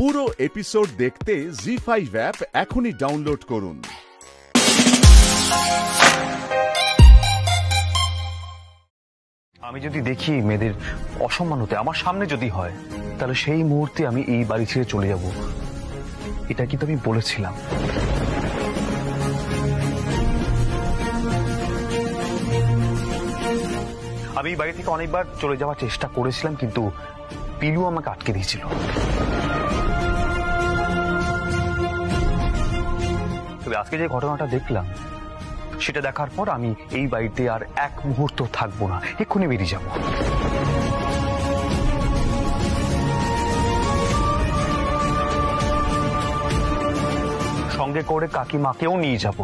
পুরো এপিসোড দেখতে জি5 অ্যাপ এখনই ডাউনলোড করুন। আমি যদি দেখি মেয়েদের অসম্মান হতে আমার সামনে যদি হয়, তাহলে সেই মুহূর্তে আমি এই বাড়ি ছেড়ে চলে যাব। এটা কিন্তু আমি বলেছিলাম। আমি এই বাড়ি থেকে অনেকবার চলে যাওয়ার চেষ্টা করেছিলাম, কিন্তু পিলু আমাকে আটকে দিয়েছিল। তবে আজকে যে ঘটনাটা দেখলাম, সেটা দেখার পর আমি এই বাড়িতে আর এক মুহূর্ত থাকবো না, এক্ষুনি বেরিয়ে যাব। সঙ্গে করে কাকিমাকেও নিয়ে যাব।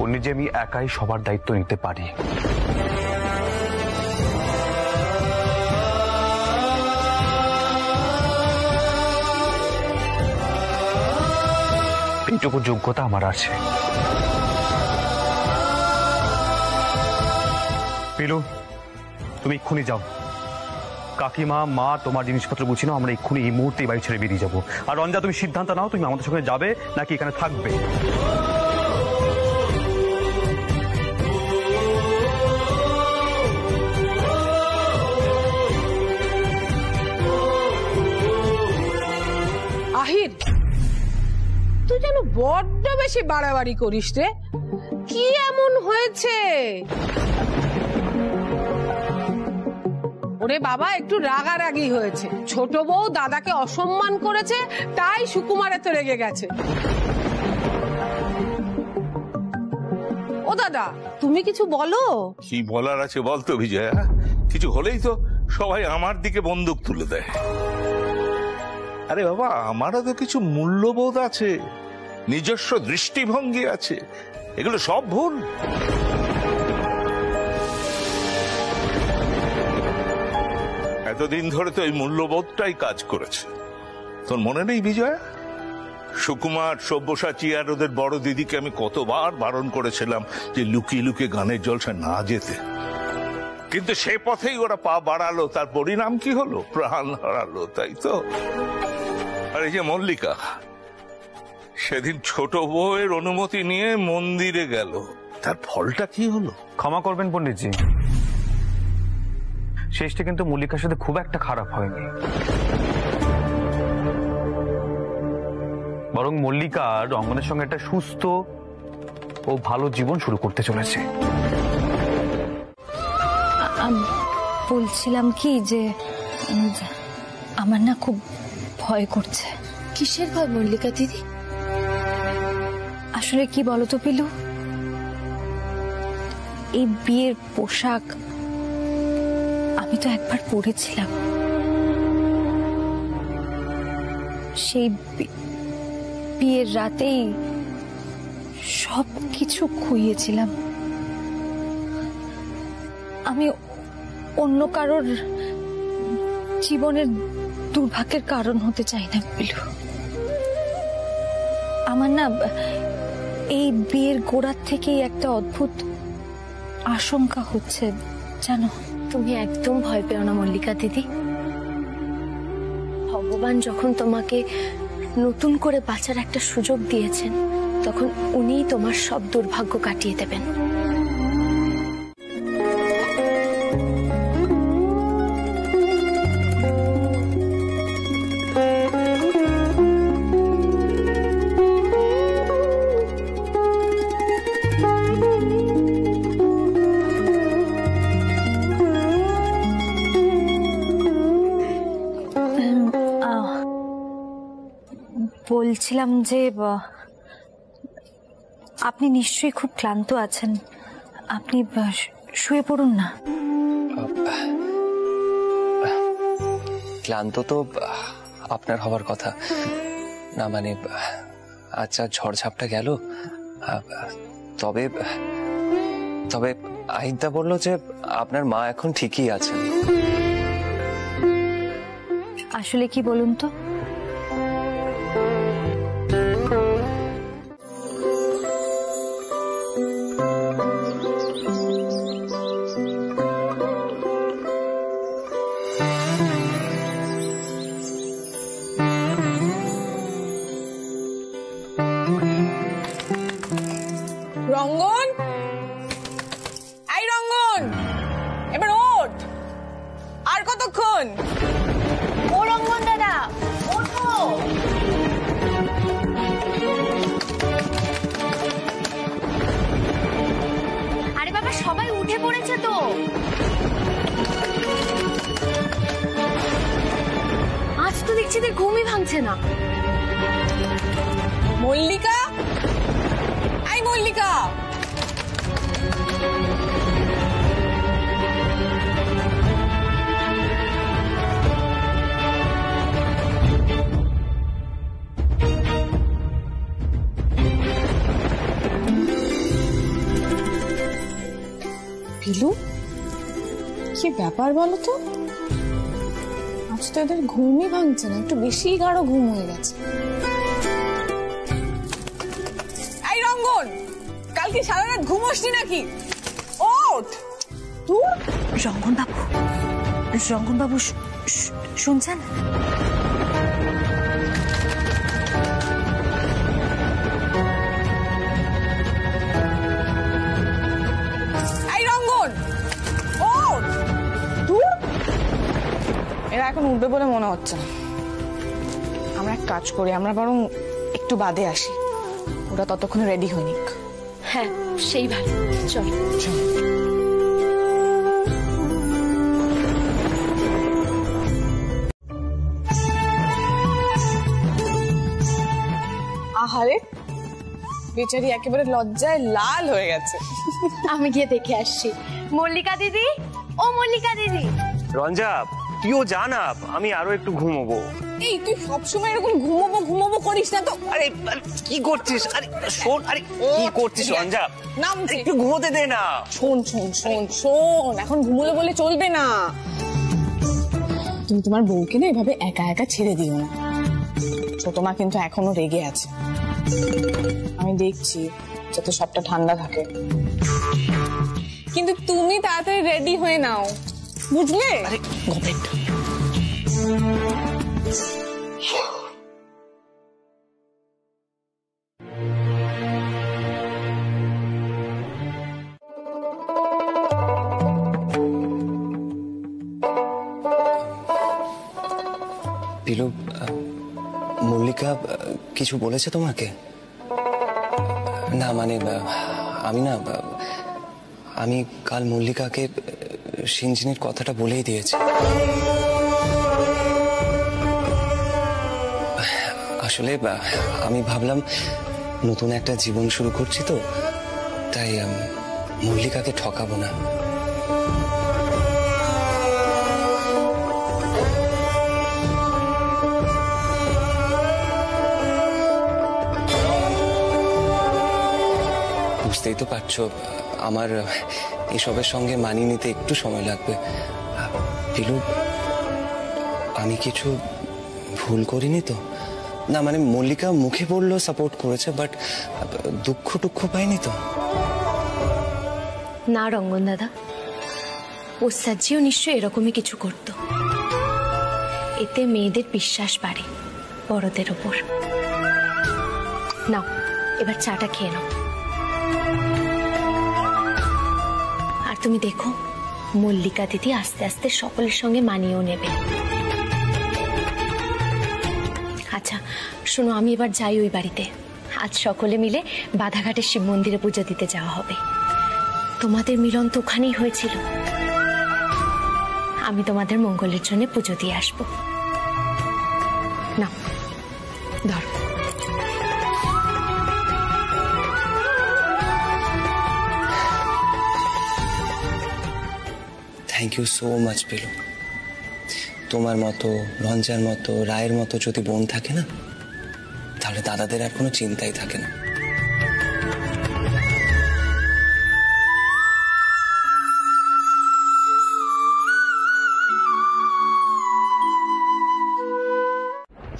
পণ্ডিত, যে আমি একাই সবার দায়িত্ব নিতে পারি। এইটুকু যোগ্যতা আমার আছে। পিলু, তুমি এক্ষুনি যাও। কাকিমা, মা, তোমার জিনিসপত্র গুছিয়ে নাও। আমরা এক্ষুনি এই মুহূর্তে বাড়ি ছেড়ে বেরিয়ে যাবো। আর রঞ্জা, তুমি সিদ্ধান্ত নাও, তুমি আমাদের সঙ্গে যাবে নাকি এখানে থাকবে। আহির, তুই যেন বড্ড বেশি বাড়াবাড়ি করিস রে। কি এমন হয়েছে? ওরে বাবা, একটু রাগারাগি হয়েছে। ছোট বউ দাদাকে অসম্মান করেছে, তাই সুকুমার এত রেগে গেছে। ও দাদা, তুমি কিছু বলো। কি বলার আছে বলতো বিজয়া? কিছু হলেই তো সবাই আমার দিকে বন্দুক তুলে দেয়। আরে বাবা, আমারও তো কিছু মূল্যবোধ আছে, নিজস্ব দৃষ্টিভঙ্গি আছে। এগুলো সব ভুল। এতদিন ধরে তো এই মূল্যবোধটাই কাজ করেছে। তোর মনে নেই বিজয়া, সুকুমার, সব্যসাচী আর ওদের বড় দিদিকে আমি কতবার বারণ করেছিলাম যে লুকিয়ে লুকিয়ে গানের জলসা না যেতে, কিন্তু সে পথেই ওরা পা বাড়ালো। তার পরিণাম কি হলো? প্রাণ হারালো, তাই তো? আর এই যে মল্লিকা, সেদিন ছোট বউয়ের অনুমতি নিয়ে মন্দিরে গেল, তার ফলটা কি হলো? ক্ষমা করবেন পণ্ডিতজি, শেষটা কিন্তু মল্লিকার সাথে খুব একটা খারাপ হয়নি। বরং মল্লিকা রঙ্গনের সঙ্গে একটা সুস্থ ও ভালো জীবন শুরু করতে চলেছে। বলছিলাম কি যে আমার না খুব ভয় করছে। কিসের ভয় মল্লিকা দিদি? আসলে কি বলতো পিলু, এই বিয়ের পোশাক আমি তো একবার পরেছিলাম। সেই বিয়ের রাতেই সবকিছু খুইয়েছিলাম। আমি অন্য কারোর জীবনের দুর্ভাগ্যের কারণ হতে চাই না পিলু। আমার না এই বিয়ের গোড়ার থেকেই একটা অদ্ভুত আশঙ্কা হচ্ছে, জানো। তুমি একদম ভয় পেও না মল্লিকা দিদি। ভগবান যখন তোমাকে নতুন করে বাঁচার একটা সুযোগ দিয়েছেন, তখন উনিই তোমার সব দুর্ভাগ্য কাটিয়ে দেবেন। বলছিলাম যে আপনি নিশ্চয়ই খুব ক্লান্ত আছেন, আপনি শুয়ে পড়ুন না। ক্লান্ত তো আপনার হবার কথা না, মানে আচ্ছা ঝড়ঝাপটা গেল। তবে তবে আহিদা বলল যে আপনার মা এখন ঠিকই আছেন। আসলে কি বলুন তো, রঙ্গন, এই রঙ্গন, এবার ওঠ। আর কতক্ষণ? ও রঙ্গন দাদা, ওঠো। আরে বাবা, সবাই উঠে পড়েছে তো। আজ তো দেখছি যে ঘুমই ভাঙছে না। মল্লিকা, এই মল্লিকা, পিলু, কি ব্যাপার বলো তো? আজ তো এদের ঘুমই ভাঙছে না, একটু বেশি গাঢ় ঘুম হয়ে গেছে। এই রঙ্গন, কালকে সারা রাত ঘুমোসনি নাকি? ওঠ। তুই রঙ্গন বাবু শুনছেন? এই রঙ্গন, ওঠ। তুই এরা এখন উঠবে বলে মনে হচ্ছে না। আমরা এক কাজ করি, আমরা বরং একটু বাদে আসি, ওরা ততক্ষণে রেডি হয়নি। হ্যাঁ, সেই ভালো। চল। আহারে, বেচারি একেবারে লজ্জায় লাল হয়ে গেছে। আমি গিয়ে দেখে আসছি। মল্লিকা দিদি, ও মল্লিকা দিদি। রঞ্জা, তুইও জানা, আমি আরো একটু ঘুমোবো। এই তুই সবসময় এরকম ঘুমোবো করিস না তো। আরে কি করছিস? আরে শোন, আরে কি করছিস রঞ্জা? নামছি। একটু ঘুমোতে দে না। শোন, এখন ঘুমোলে বলে চলবে না। তুমি তোমার বউকে না এভাবে একা একা ছেড়ে দিও না। ছোট মা কিন্তু এখনো রেগে আছে। আমি দেখছি যাতে সবটা ঠান্ডা থাকে। কিন্তু তুমি তাড়াতাড়ি রেডি হয়ে নাও, বুঝলে? পিলু, মল্লিকা কিছু বলেছে তোমাকে? না মানে আমি কাল মল্লিকাকে সিনজিনির কথাটা বলেই দিয়েছি। আসলে আমি ভাবলাম নতুন একটা জীবন শুরু করছি তো, তাই মল্লিকাকে ঠকাবো না। বুঝতেই তো পারছো, আমার এসবের সঙ্গে মানিয়ে নিতে একটু সময় লাগবে। পিলু, আমি কিছু ভুল করিনি তো? না মানে মল্লিকা মুখে বললো সাপোর্ট করেছে, বাট দুঃখ পাইনি তো? না রঙ্গন দাদা, ও সাজিও নিশ্চয়ই এরকমই কিছু করত। এতে মেয়েদের বিশ্বাস বাড়ে বড়দের ওপর। নাও, এবার চাটা খেয়ে নাও। আর তুমি দেখো, মল্লিকা দিদি আস্তে আস্তে সকলের সঙ্গে মানিয়েও নেবে। আচ্ছা শোনো, আমি এবার যাই ওই বাড়িতে। আজ সকলে মিলে বাধাঘাটের শিব মন্দিরে পুজো দিতে যাওয়া হবে। তোমাদের মিলন তো ওখানেই হয়েছিল। আমি তোমাদের মঙ্গলের জন্য পুজো দিয়ে আসবো। না ধর। Thank you so much পিলু। তোমার মতো, রঞ্জার মতো, রায়ের মতো যদি বোন থাকে না, তাহলে দাদাদের আর কোনো চিন্তাই থাকে না।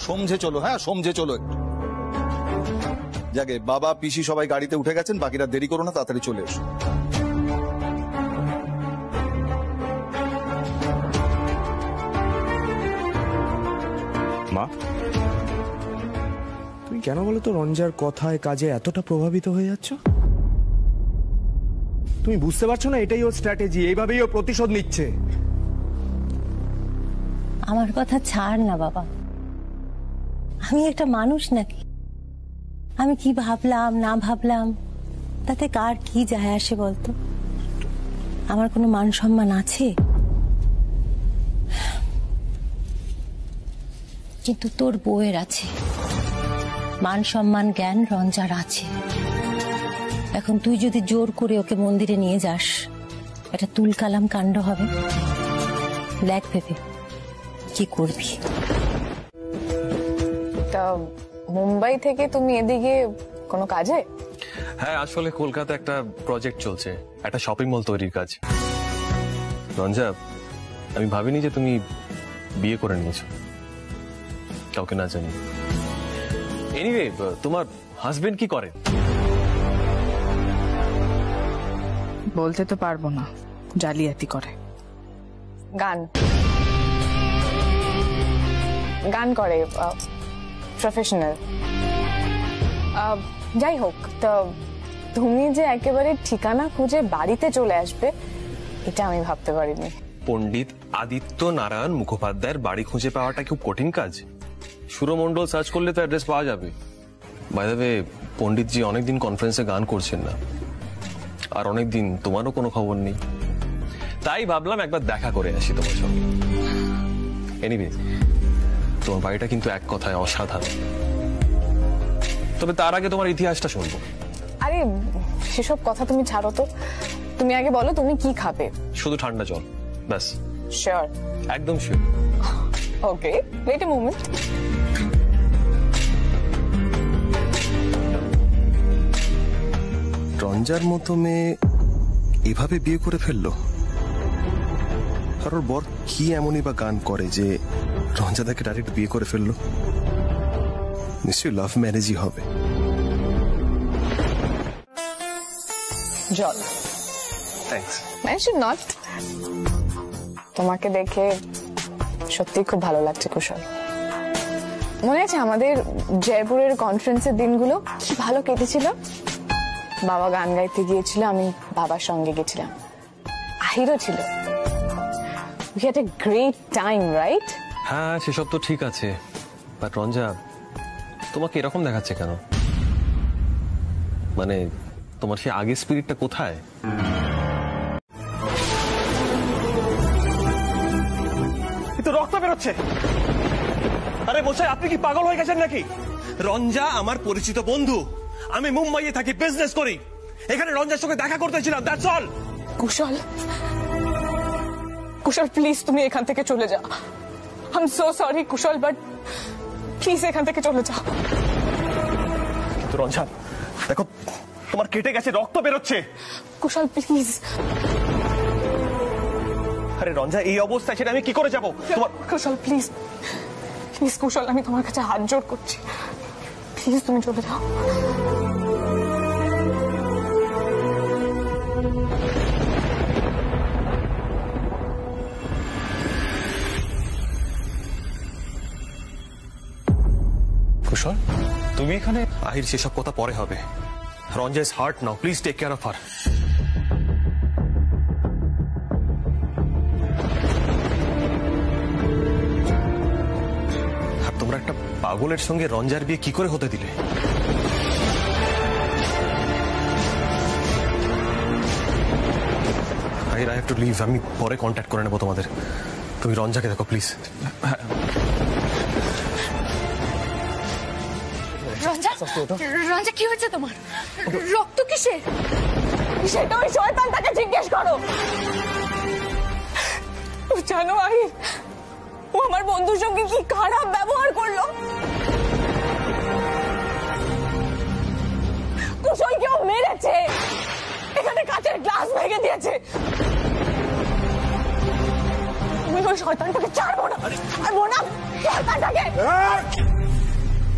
সমঝে চলো, হ্যাঁ সমঝে চলো একটু। যাকে বাবা পিসি সবাই গাড়িতে উঠে গেছেন, বাকিরা দেরি করো না, তাড়াতাড়ি চলে এসো। মা, তুমি কেন বলো তো রঞ্জার কথায় কাজে এতটা প্রভাবিত হয়ে যাচ্ছ? তুমি বুঝতে পারছো না এটাই ওর স্ট্র্যাটেজি, এইভাবেই ও প্রতিশোধ নিচ্ছে। আমার কথা ছাড় না বাবা, আমি একটা মানুষ নাকি? আমি কি ভাবলাম না ভাবলাম তাতে কার কি যায় আসে বলতো? আমার কোনো মান সম্মান আছে? কিন্তু তোর বউয়ের আছে, মান সম্মান জ্ঞান রঞ্জার আছে। এখন তুই যদি জোর করে ওকে মন্দিরে নিয়ে যাস, এটা তুলকালাম কাণ্ড হবে। দেখ ভেবে কি করবি। তা মুম্বাই থেকে তুমি এদিকে কোনো কাজে? হ্যাঁ, আসলে কলকাতা একটা প্রজেক্ট চলছে, একটা শপিং মল তৈরির কাজ। রঞ্জা, আমি ভাবিনি যে তুমি বিয়ে করে নিয়েছো কাউকে না জানি। এনিওয়ে, তোমার হাজবেন্ড কি করে? বলতে তো পারবো না, জালিয়াতি করে। গান গান করে, প্রফেশনাল। যাই হোক, তা তুমি যে একেবারে ঠিকানা খুঁজে বাড়িতে চলে আসবে এটা আমি ভাবতে পারিনি। পণ্ডিত আদিত্য নারায়ণ মুখোপাধ্যায়ের বাড়ি খুঁজে পাওয়াটা খুব কঠিন কাজ। সুরমণ্ডল সার্চ করলে তো অ্যাড্রেস পাওয়া যাবে। বাই দ্য ওয়ে, পণ্ডিতজি অনেকদিন কনফারেন্সে গান করছেন না, আর অনেকদিন তোমারও কোনো খবর নেই। তাই ভাবলাম একবার দেখা করে আসি তোমার সঙ্গে। এনিওয়ে, তোমার বাড়িটা কিন্তু এক কথায় অসাধারণ। তবে তার আগে তোমার ইতিহাসটা শুনবো। আরে সেসব কথা তুমি ছাড়ো তো, তুমি আগে বলো তুমি কি খাবে? শুধু ঠান্ডা জল, ব্যাস। শিওর? একদম sure. Okay, wait a moment. রঞ্জার মতো মেয়ে এভাবে বিয়ে করে ফেললো? আর ওর বর কি এমনই বা গান করে যে রঞ্জা তাকে ডাইরেক্ট বিয়ে করে ফেললো? নিশ্চয়ই লাভ ম্যারেজই হবে। জল। থ্যাঙ্কস। I should not. তোমাকে দেখে সত্যি খুব ভালো লাগছে কুশল। মনে আছে আমাদের জয়পুরের কনফারেন্সের দিনগুলো কি ভালো কেটেছিল? বাবা গান গাইতে গিয়েছিল, আমি বাবার সঙ্গে গেছিলাম, আহিরও ছিল। We had a great time, right? হ্যাঁ, সেসব তো ঠিক আছে, বাট রঞ্জা তোমাকে এরকম দেখাচ্ছে কেন? মানে তোমার সেই আগের স্পিরিটটা কোথায়? কিন্তু রক্ত বেরোচ্ছে। আরে মশাই, আপনি কি পাগল হয়ে গেছেন নাকি? রঞ্জা আমার পরিচিত বন্ধু, আমি মুম্বাইয়ে থাকি, বিজনেস করি। এখানে রঞ্জার সঙ্গে দেখা করতেছিলাম, that's all. Kushal, Kushal please তুমি এখান থেকে চলে যাও। I am so sorry Kushal, but please এখান থেকে চলে যাও। কিন্তু রঞ্জা দেখো, তোমার কেটে গেছে, রক্ত বেরোচ্ছে। কুশল প্লিজ। আরে রঞ্জা এই অবস্থায় সেটা আমি কি করে যাবো? তোমার কুশল প্লিজ, প্লিজ কুশল, আমি তোমার কাছে হাত জোড় করছি, প্লিজ তুমি চলে যাও। কুশল, তুমি এখানে? আহির, সেসব কথা পরে হবে। Ranja is hurt now, please take care of her. আর তোমরা একটা পাগলের সঙ্গে রঞ্জার বিয়ে কি করে হতে দিলে? Ahir, I have to leave, আমি পরে কন্ট্যাক্ট করে নেবো তোমাদের। তুমি রঞ্জাকে দেখো প্লিজ। রঞ্জা, রঞ্জা কি হয়েছে তোমার? রক্ত কিসের? সেটা ওই শয়তানটাকে জিজ্ঞেস করো। জানো আহির, ও আমার বন্ধুর সঙ্গে কি খারাপ ব্যবহার করলো। কুশলকেও মেরেছে, এখানে কাচের গ্লাস ভেঙে দিয়েছে। আমি ওই শয়তানটাকে ছাড়বো না, ছাড়বো না শয়তানটাকে।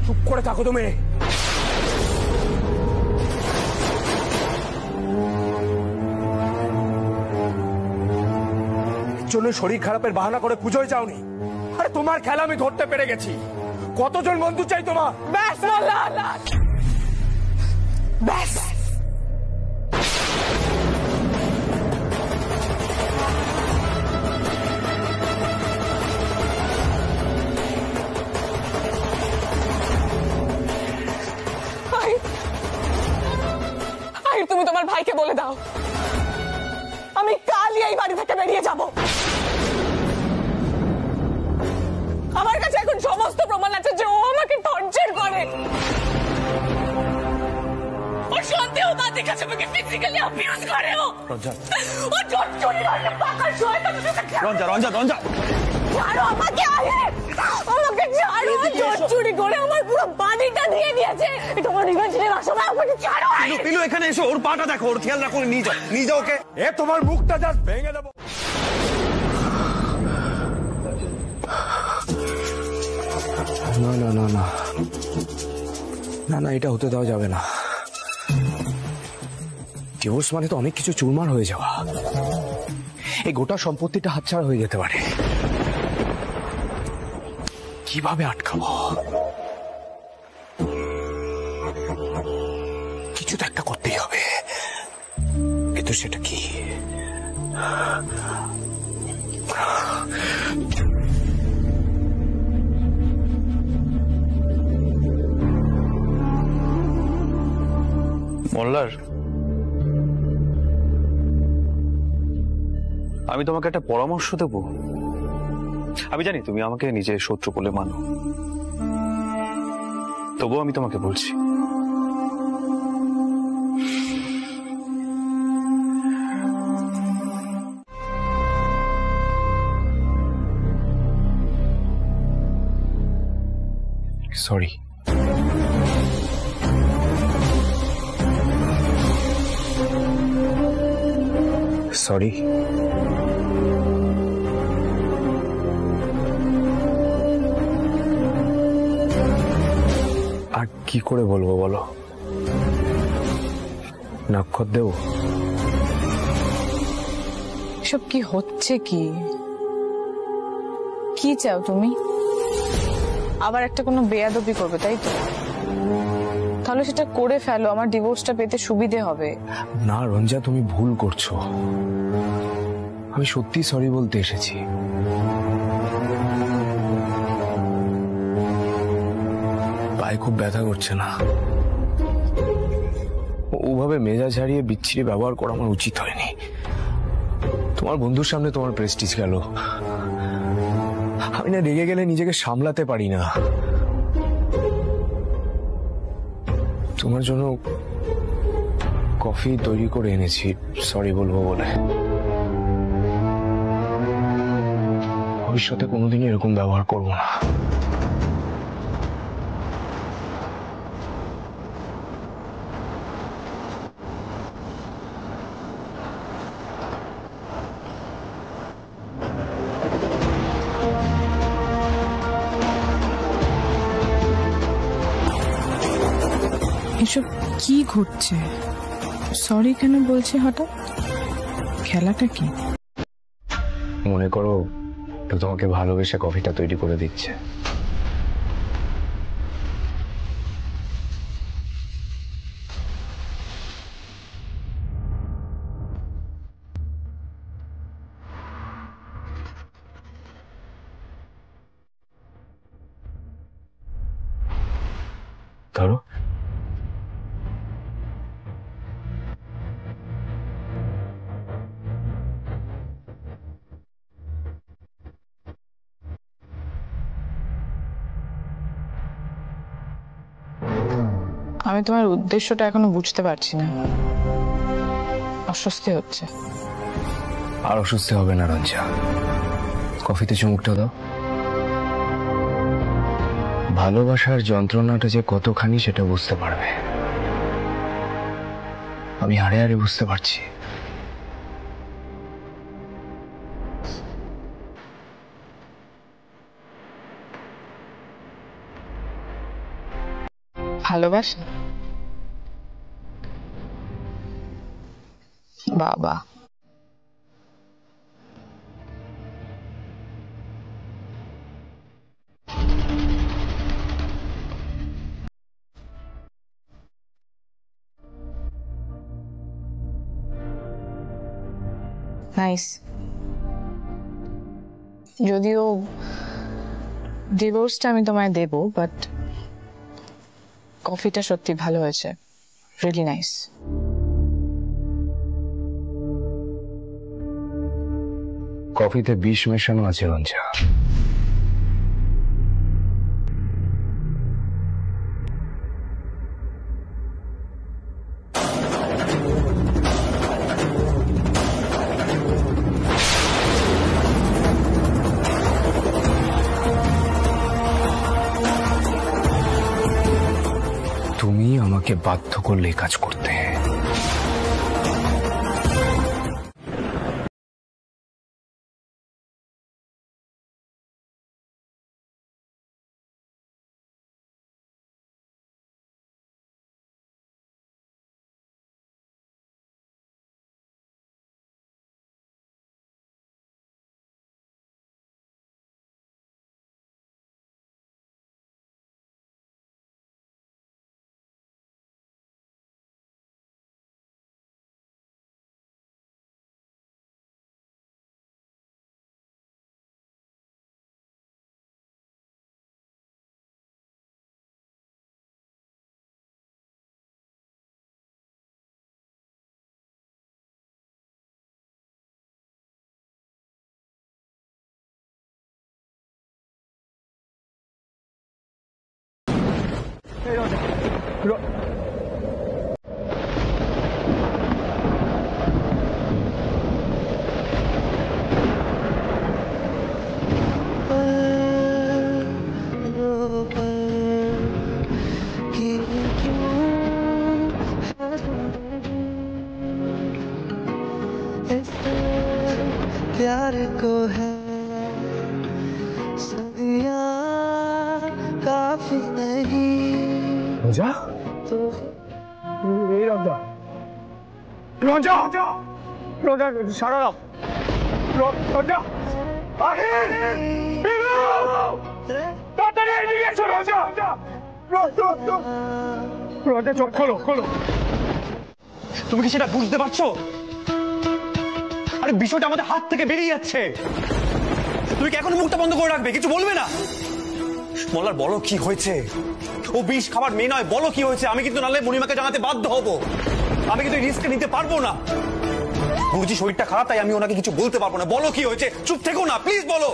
চুপ করে থাকো তুমি। জন্য শরীর খারাপের বাহানা করে পুজোয় যাওনি। আরে তোমার খেলা আমি ধরতে পেরে গেছি। কতজন বন্ধু চাই তোমার? ব্যাস ব্যাস। সমীর, তুমি তোমার ভাইকে বলে দাও আমি কালই এই বাড়ি থেকে বেরিয়ে যাব। আমার কাছে এখন সমস্ত প্রমাণ আছে যে ও আমাকে টর্চার করে। ও সন্দেহ বাদে কাছে আমাকে ফিজিক্যালি অ্যাবিউজ করে। ও চুরি করে পাকা শয়তান। রঞ্জা ছাড়ো আমাকে, আমাকে ছাড়ো। চুরি করে আমার পুরো বাড়িটা দিয়ে দিয়েছে। এটা আমার রিভেঞ্জ নেওয়ার সময়। আমাকে ছাড়ো। পিলু এখানে এসো, ওর পাটা দেখো, ওর খেয়াল রাখো, নিয়ে যাও ওকে। এ তোমার মুখটা জাস্ট ভেঙে দেবো। না না না না না না, এটা হতে দেওয়া যাবে না। ডিভোর্স মানে তো অনেক কিছু চুরমার হয়ে যাওয়া। এই গোটা সম্পত্তিটা হাতছাড়া হয়ে যেতে পারে। কিভাবে আটকাবো? কিছু তো একটা করতেই হবে, কিন্তু সেটা কি? মোল্লার, আমি তোমাকে একটা পরামর্শ দেব। আমি জানি তুমি আমাকে নিজের শত্রু বলে মানো, তবুও আমি তোমাকে বলছি, সরি। সরি। আর কি করে বলবো বলো? নক্ষত্র দেব? সব কি হচ্ছে? কি চাও তুমি? আবার একটা কোনো বেয়াদবি করবে, তাই তো? তাহলে সেটা করে ফেলো, আমার ডিভোর্সটা পেতে সুবিধে হবে। না রঞ্জা, তুমি ভুল করছো। আমি সত্যি সরি বলতে এসেছি। পায়ে খুব ব্যথা করছে না? ওভাবে মেজাজ হারিয়ে বিচ্ছিরি ব্যবহার করা আমার উচিত হয়নি। তোমার বন্ধুর সামনে তোমার প্রেস্টিজ গেল। আমি না রেগে গেলে নিজেকে সামলাতে পারি না। তোমার জন্য কফি তৈরি করে এনেছি, সরি বলবো বলে। ভবিষ্যতে কোনোদিনই এরকম ব্যবহার করবো না। এসব কি ঘটছে? সরি কেন বলছে হঠাৎ? খেলাটা কি? মনে করো তো তোমাকে ভালোবেসে কফিটা তৈরি করে দিচ্ছে। ধরো। আমি তোমার উদ্দেশ্যটা এখনো বুঝতে পারছি না। অস্বস্তি হচ্ছে। আর অস্বস্তি হবে না রঞ্জা, কফিতে চুমুকটা দাও। ভালোবাসার যন্ত্রণাটা যে কতখানি সেটা বুঝতে পারবে। আমি হাড়ে হাড়ে বুঝতে পারছি। ভালোবাসা? বাবা, নাইস। যদিও ডিভোর্সটা আমি তোমায় দেব, বাট কফিটা সত্যি ভালো হয়েছে। Really nice. কফিতে বিষ মেশানো আছে রঞ্জা। তুমি আমাকে বাধ্য করলে এই কাজ করতে। प्यार को है सदियां काफी नहीं। রঞ্জা, এই রঞ্জা, রঞ্জা, রঞ্জা, সারা রঞ্জা, তাড়াতাড়ি এদিকে এসো রঞ্জা, রঞ্জা চোখ খোলো, খোলো। তুমি কি সেটা বুঝতে পারছো? আরে বিষয়টা আমাদের হাত থেকে বেরিয়ে যাচ্ছে। তুমি কি এখন মুখটা বন্ধ করে রাখবে? কিছু বলবে না? মোল্লার বলো কি হয়েছে? ও বিষ খাবার মেয়ে নয়, বলো কি হয়েছে? আমি কিন্তু নালে মণিমাকে জানাতে বাধ্য হব। আমি কিন্তু রিস্ক নিতে পারবো না। বুঝি শরীরটা খারাপ, তাই আমি ওনাকে কিছু বলতে পারবো না। বলো কি হয়েছে? চুপ থেকো না, প্লিজ বলো।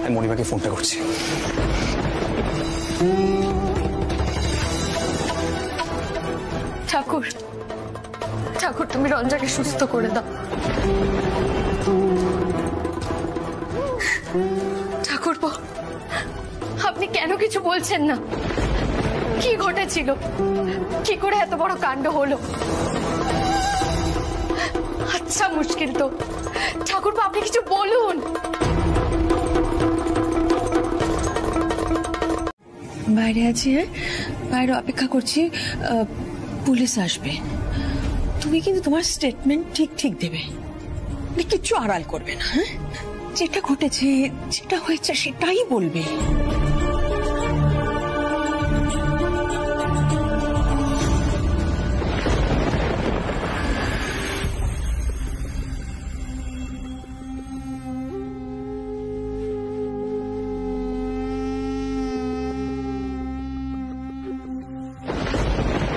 আমি মণিমাকে ফোনটা করছি। ঠাকুর, ঠাকুর তুমি রঞ্জাকে সুস্থ করে দাও। ঠাকুর, আপনি কেন কিছু বলছেন না? কি ঘটেছিল? কি করে এত বড় কাণ্ড হলো? আচ্ছা মুশকিল তো। ঠাকুর আপনি কিছু বলুন। বাইরে আছি, বাইরে অপেক্ষা করছি, পুলিশ আসবে। তুমি কিন্তু তোমার স্টেটমেন্ট ঠিক ঠিক দেবে, কিচ্ছু আড়াল করবে না। হ্যাঁ, যেটা ঘটেছে, যেটা হয়েছে সেটাই বলবে।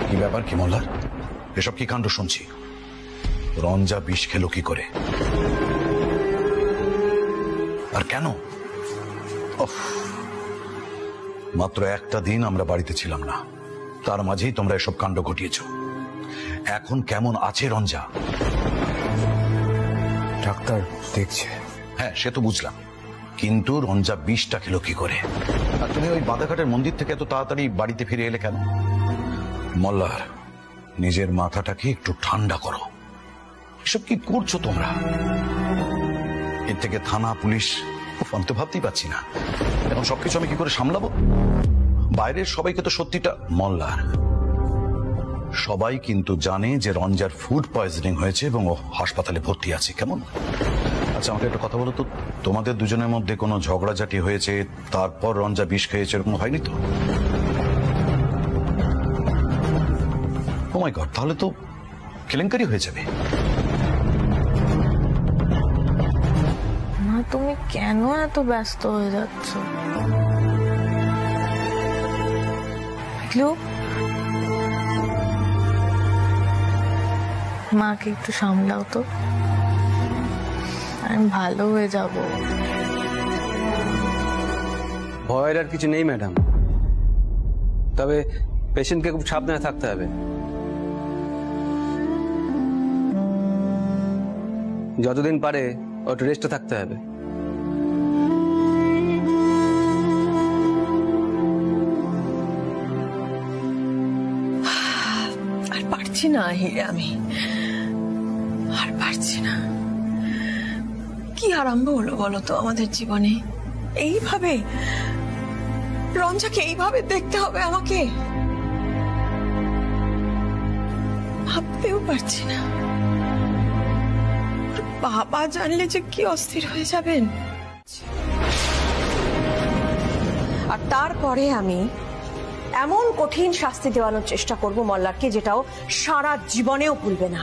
কি ব্যাপার কি মোল্লার? এসব কি কাণ্ড শুনছি? রঞ্জা বিষ খেলো কি করে, আর কেন? মাত্র একটা দিন আমরা বাড়িতে ছিলাম না, তার মাঝেই তোমরা এসব কাণ্ড ঘটিয়েছ। এখন কেমন আছে রঞ্জা? ডাক্তার দেখছে। হ্যাঁ, সে তো বুঝলাম, কিন্তু রঞ্জা বিষটা খেলো কি করে? আর তুমি ওই বাধাঘাটের মন্দির থেকে এত তাড়াতাড়ি বাড়িতে ফিরে এলে কেন? মোল্লার, নিজের মাথাটাকে একটু ঠান্ডা করো। এসব কি করছো তোমরা? এর থেকে থানা, পুলিশ, আমি তো ভাবতেই পারছি না এখন সবকিছু আমি কি করে সামলাবো। বাইরের সবাইকে তো সত্যিটা, মোল্লার, সবাই কিন্তু জানে যে রঞ্জার ফুড পয়জনিং হয়েছে এবং ও হাসপাতালে ভর্তি আছে। কেমন? আচ্ছা আমাকে একটা কথা বলো তো, তোমাদের দুজনের মধ্যে কোনো ঝগড়াঝাটি হয়েছে তারপর রঞ্জা বিষ খেয়েছে, এরকম হয়নি তো? ও মাই গড, তাহলে তো কেলেঙ্কারি হয়ে যাবে। মা, তুমি কেন এত ব্যস্ত হয়ে যাচ্ছ? মাকে একটু সামলাও তো। আমি ভালো হয়ে যাব। ভয়ের আর কিছু নেই ম্যাডাম, তবে পেশেন্টকে খুব সাবধানে থাকতে হবে। যতদিন পারে একটু রেস্টে থাকতে হবে। আর পারছি না হিরে, আমি আর পারছি না। কি আরম্ভ হলো বলো তো আমাদের জীবনে? এইভাবে রঞ্জাকে এইভাবে দেখতে হবে আমাকে? ভাবতেও পারছি না। বাবা জানলে যে কি অস্থির হয়ে যাবেন। আর তারপরে আমি এমন কঠিন শাস্তি দেওয়ানোর চেষ্টা করব মল্লারকে, যেটাও সারা জীবনেও ভুলবে না।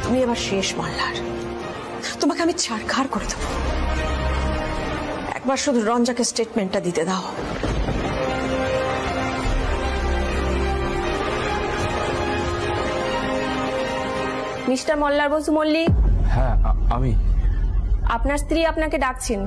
তুমি এবার শেষ মল্লার, তোমাকে আমি ছাড়খাড় করে দেবো। একবার শুধু রঞ্জাকে স্টেটমেন্টটা দিতে দাও। মিস্টার মল্লার বসু মল্লিক। হ্যাঁ আমি। আপনার স্ত্রী আপনাকে ডাকছেন।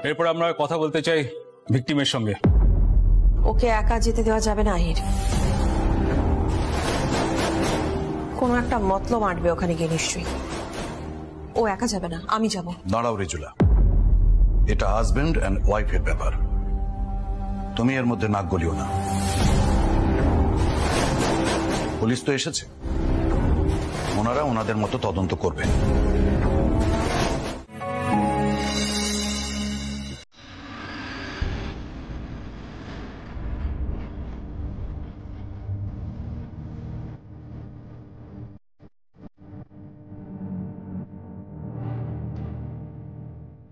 এরপর আমরা কথা বলতে চাই ভিকটিমের সঙ্গে। ওকে একা যেতে দেওয়া যাবে না আহির। কোনো একটা মতলব আঁটবে ওখানে গিয়ে নিশ্চয়ই। ও একা যাবে না, আমি যাব। দাঁড়াও রেজুলা, এটা হাজবেন্ড এন্ড ওয়াইফের ব্যাপার, তুমি এর মধ্যে নাক গলিও না। পুলিশ তো এসেছে, ওনারা ওনাদের মতো তদন্ত করবে।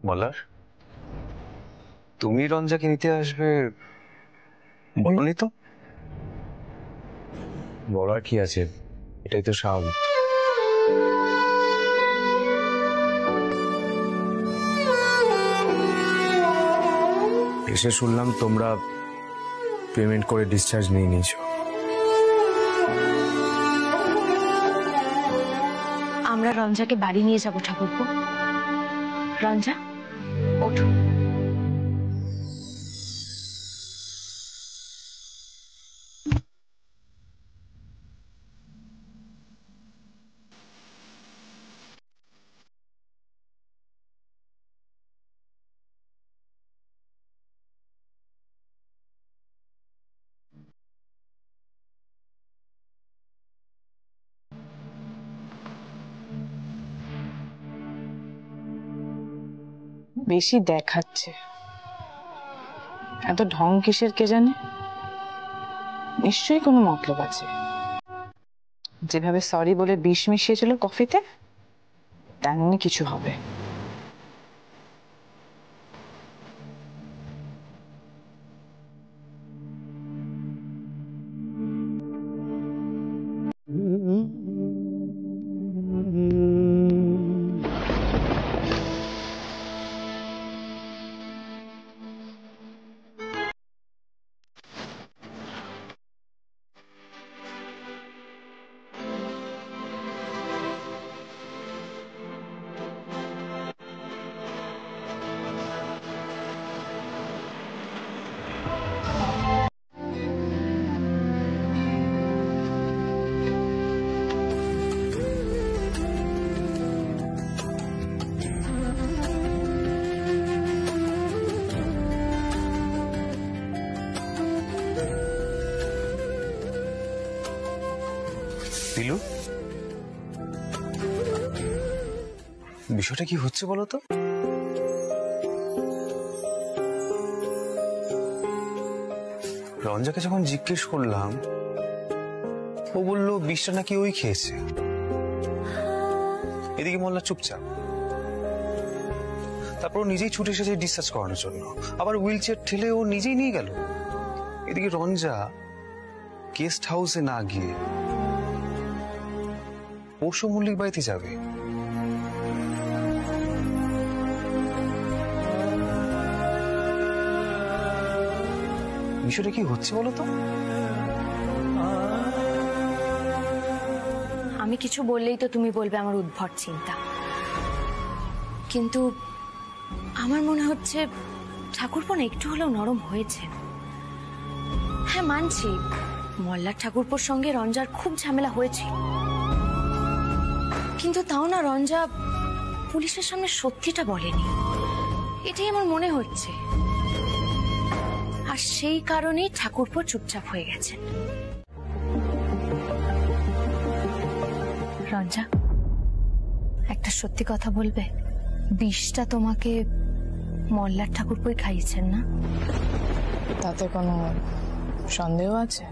মল্লার, তুমি রঞ্জাকে নিতে আসবে বলনি তো? বলার কি আছে, এটাই তো স্বাভাবিক। এসে শুনলাম তোমরা পেমেন্ট করে ডিসচার্জ নিয়ে নিয়েছো। আমরা রঞ্জাকে বাড়ি নিয়ে যাবো ঠাকুরপো। রঞ্জা ওঠো। বেশি দেখাচ্ছে, এত ঢং কিসের কে জানে? নিশ্চয়ই কোনো মতলব আছে। যেভাবে সরি বলে বিষ মিশিয়েছিল কফিতে, তেমনি কিছু হবে। দিলু, বিষয়টা কি হচ্ছে বলো তো? রঞ্জাকে যখন জিজ্ঞেস করলাম, ও বললো বিষটা নাকি ওই খেয়েছে। এদিকে মোল্লা চুপচাপ। তারপর ও নিজেই ছুটে এসেছে ডিসচার্জ করানোর জন্য, আবার হুইল চেয়ার ঠেলে ও নিজেই নিয়ে গেল। এদিকে রঞ্জা গেস্ট হাউসে না গিয়ে পরশু মল্লিক বাড়িতে যাবে। বিষয়টা কি হচ্ছে বলো তো? আমি কিছু বললেই তো তুমি বলবে আমার উদ্ভট চিন্তা, কিন্তু আমার মনে হচ্ছে ঠাকুরপো না একটু হলেও নরম হয়েছে। হ্যাঁ মানছি, মল্লার ঠাকুরপোর সঙ্গে রঞ্জার খুব ঝামেলা হয়েছে, কিন্তু তাও না রঞ্জা পুলিশের সামনে সত্যিটা বলেনি, এটাই আমার মনে হচ্ছে। আর সেই কারণেই ঠাকুরপো চুপচাপ হয়ে গেছেন। রঞ্জা, একটা সত্যি কথা বলবে? বিষটা তোমাকে মল্লার ঠাকুরপোই খাইয়েছেন না? তাতে কোনো সন্দেহ আছে?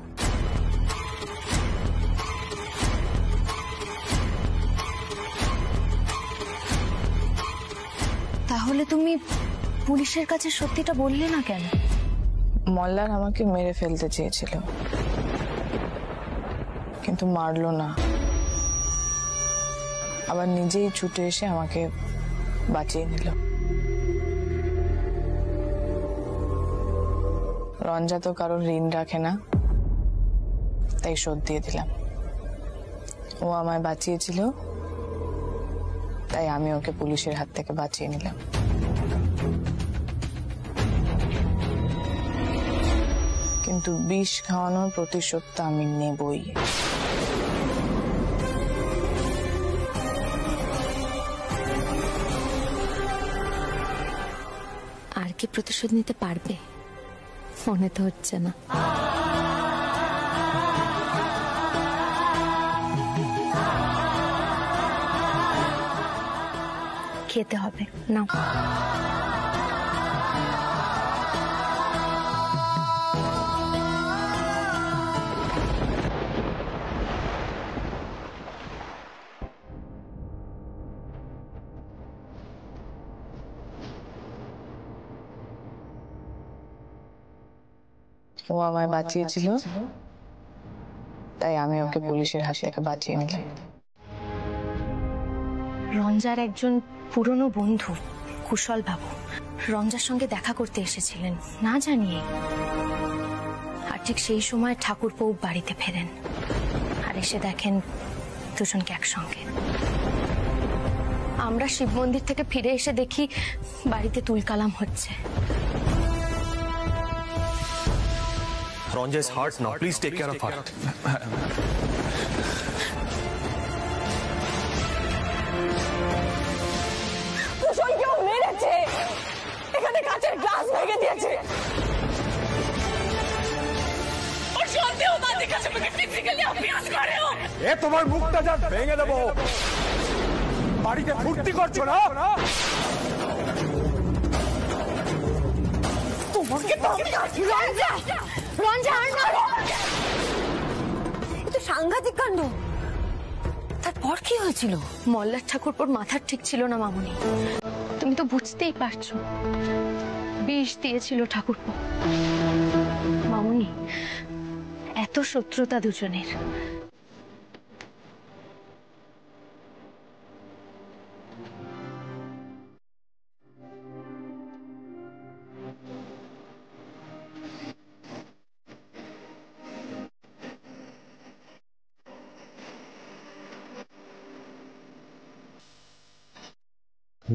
তাহলে তুমি পুলিশের কাছে সত্যিটা বললে না কেন? মল্লার আমাকে মেরে ফেলতে চেয়েছিল, কিন্তু মারলো না, আবার নিজেই ছুটে এসে আমাকে বাঁচিয়ে নিল। রঞ্জা তো কারোর ঋণ রাখে না, তাই শোধ দিয়ে দিলাম। ও আমায় বাঁচিয়েছিল, তাই আমি ওকে পুলিশের হাত থেকে বাঁচিয়ে নিলাম। কিন্তু বিষ খাওয়ানোর প্রতিশোধটা আমি নেবই। আর কি প্রতিশোধ নিতে পারবে? মনে তো হচ্ছে না। খেতে হবে না? ও আমায় বাঁচিয়েছিল, তাই আমি ওকে পুলিশের হাত থেকে বাঁচিয়ে নিলাম। রঞ্জার একজন পুরনো বন্ধু কুশল বাবু রঞ্জার সঙ্গে দেখা করতে এসেছিলেন না জানিয়ে, আর ঠিক সেই সময় ঠাকুরপো বাড়িতে ফেরেন আর এসে দেখেন দুজনকে একসঙ্গে। আমরা শিব মন্দির থেকে ফিরে এসে দেখি বাড়িতে তুলকালাম হচ্ছে। Ronja is hurt now. Please take care of her. কুশলকেও মেরেছে, এখানে কাঁচের গ্লাস ভেঙে দিয়েছে। और जानते हो माँ दिखा से फिजिकली अभ्यास कर रहे हो। এ তোমার মুখটা যা ভেঙে দেবো। বাড়িতে ফুর্তি করছো না? তোমাকে তো রঞ্জা রঞ্জা আর না, এ তো সাংঘাতিক কাণ্ড। তারপর কি হয়েছিল? মল্লার ঠাকুরপোর মাথার ঠিক ছিল না মামুনি, তুমি তো বুঝতেই পারছো। বিষ দিয়েছিল ঠাকুরপো। মামুনি, এত শত্রুতা দুজনের,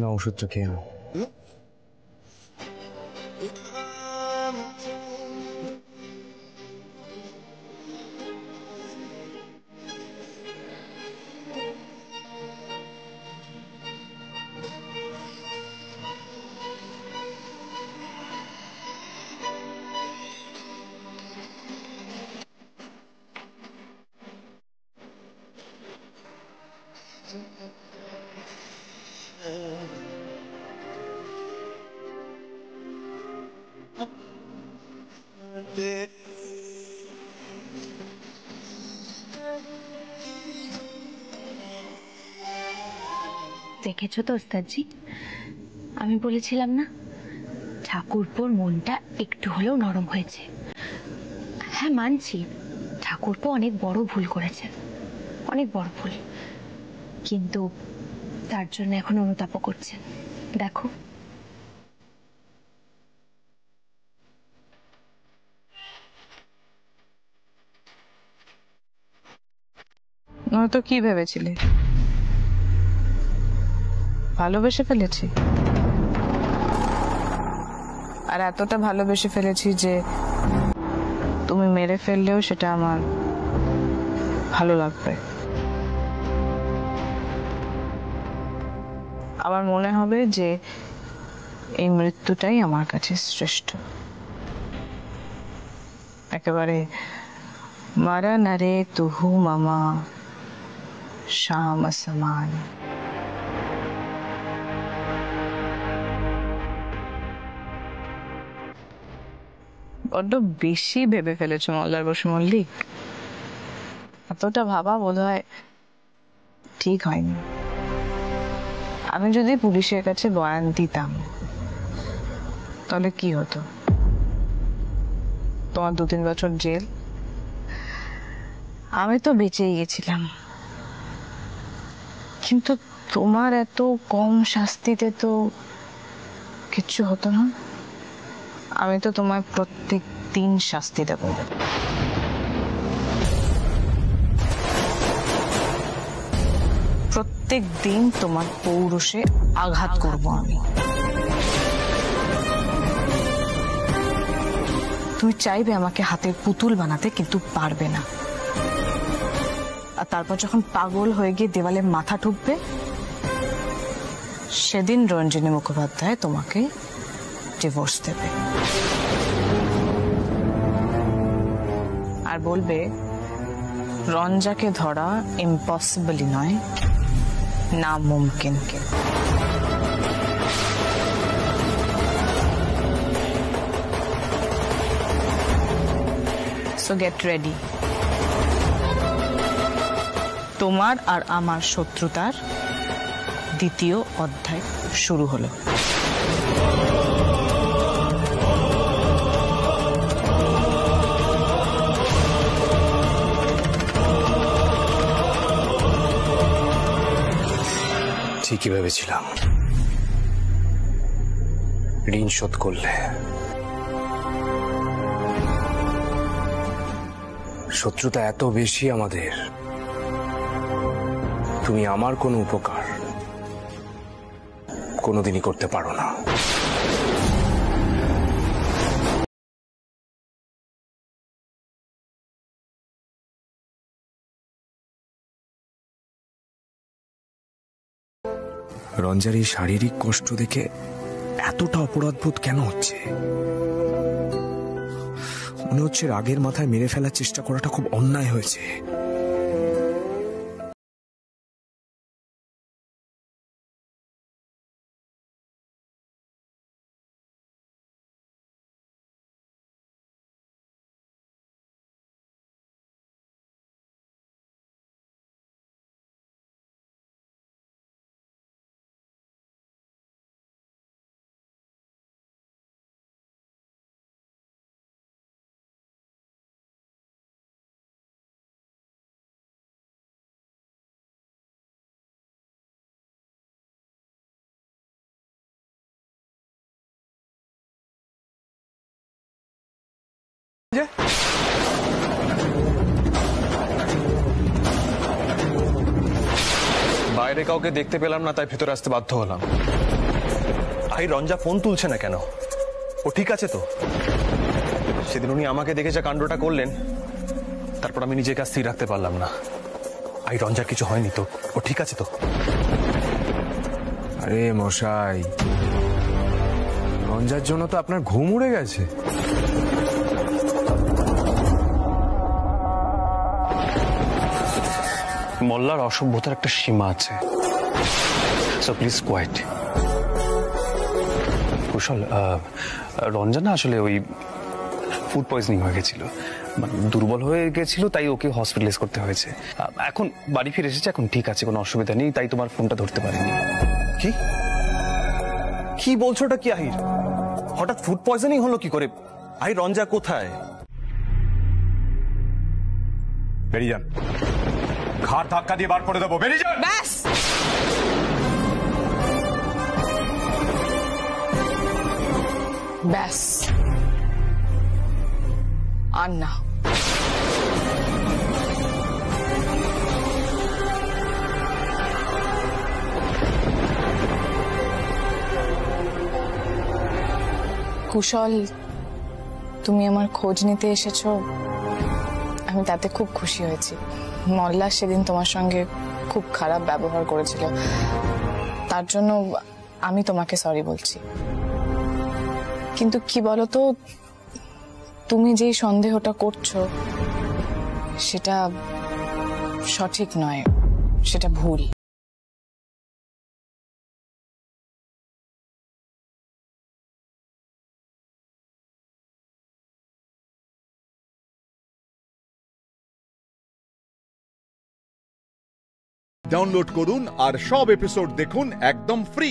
না, ওষুধটা খেয়ে নাও। দেখেছো তো ওস্তাদজি, আমি বলেছিলাম না ঠাকুরপোর মনটা একটু হলেও নরম হয়েছে। হ্যাঁ মানছি, ঠাকুরপো অনেক বড় ভুল করেছে, অনেক বড় ভুল, কিন্তু তার জন্য এখন অনুতাপ করছেন। দেখো নয়তো কি ভেবেছিলে ভালোবেসে ফেলেছি, আর এতটা ভালোবেসে ফেলেছি যে তুমি মেরে ফেললেও সেটা আমার ভালো লাগবে। আমার মনে হবে যে এই মৃত্যুটাই আমার কাছে শ্রেষ্ঠ, একেবারে মারা নারে তুহু মামা শাম সমান। বড্ড বেশি ভেবে ফেলেছো মল্লার বসু মল্লিক, এতটা ভাবা বোধহয় ঠিক হয়নি। আমি যদি পুলিশের কাছে বয়ান দিতাম তাহলে কি হতো? তোমার 2-3 বছর জেল। আমি তো বেঁচেই গেছিলাম, কিন্তু তোমার এত কম শাস্তিতে তো কিচ্ছু হতো না। আমি তো তোমায় প্রত্যেক দিন শাস্তি দেব, প্রত্যেক দিন তোমার পৌরুষে আঘাত করব আমি। তুমি চাইবে আমাকে হাতের পুতুল বানাতে, কিন্তু পারবে না। আর তারপর যখন পাগল হয়ে গিয়ে দেওয়ালে মাথা ঠুকবে, সেদিন রঞ্জিনী মুখোপাধ্যায় তোমাকে ডিভোর্স দেবে আর বলবে রঞ্জাকে ধরা ইম্পসিবলই নয়, নামুমকিনকে। So get ready. তোমার আর আমার শত্রুতার দ্বিতীয় অধ্যায় শুরু হলো। ঠিকই ভেবেছিলাম ঋণ শোধ করলে। শত্রুতা এত বেশি আমাদের, তুমি আমার কোনো উপকার কোনোদিনই করতে পারো না। রঞ্জার এই শারীরিক কষ্ট দেখে এতটা অপরাধবোধ কেন হচ্ছে? মনে হচ্ছে রাগের মাথায় মেরে ফেলার চেষ্টা করাটা খুব অন্যায় হয়েছে। বাইরে কাউকে দেখতে পেলাম না, তাই ভেতরে আসতে বাধ্য হলাম। আই রঞ্জা ফোন তুলছে না কেন? ও ঠিক আছে তো? সেদিন উনি আমাকে দেখে যে কাণ্ডটা করলেন, তারপর আমি নিজেকে স্থির রাখতে পারলাম না। আই রঞ্জার কিছু হয়নি তো? ও ঠিক আছে তো? আরে মশাই, রঞ্জার জন্য তো আপনার ঘুম উড়ে গেছে। মল্লার অসভ্যতার একটা সীমা আছে, সো প্লিজ কোয়াইট। কুশল, রঞ্জনা আসলে ওই ফুড পয়জনিং হয়ে গেছিল, মানে দুর্বল হয়ে গেছিল, তাই ওকে হসপিটালাইজ করতে হয়েছে। এখন বাড়ি ফিরে এসেছে, এখন ঠিক আছে, কোনো অসুবিধা নেই, তাই তোমার ফোনটা ধরতে পারিনি। কি কি বলছো ওটা কি আহির? হঠাৎ ফুড পয়জনিং হলো কি করে? আহির, রঞ্জা কোথায়? বেরিয়ে যান, ঘাট ধাক্কা দিয়ে বার করে দেবো, বেরিয়ে যান। ব্যাস, ব্যাস, আর না। কুশল, তুমি আমার খোঁজ নিতে এসেছো, আমি তাতে খুব খুশি হয়েছি। মল্লা সেদিন তোমার সঙ্গে খুব খারাপ ব্যবহার করেছিল, তার জন্য আমি তোমাকে সরি বলছি। কিন্তু কি বলতো, তুমি যেই সন্দেহটা করছো সেটা সঠিক নয়, সেটা ভুল। ডাউনলোড করুন আর সব এপিসোড দেখুন একদম ফ্রি।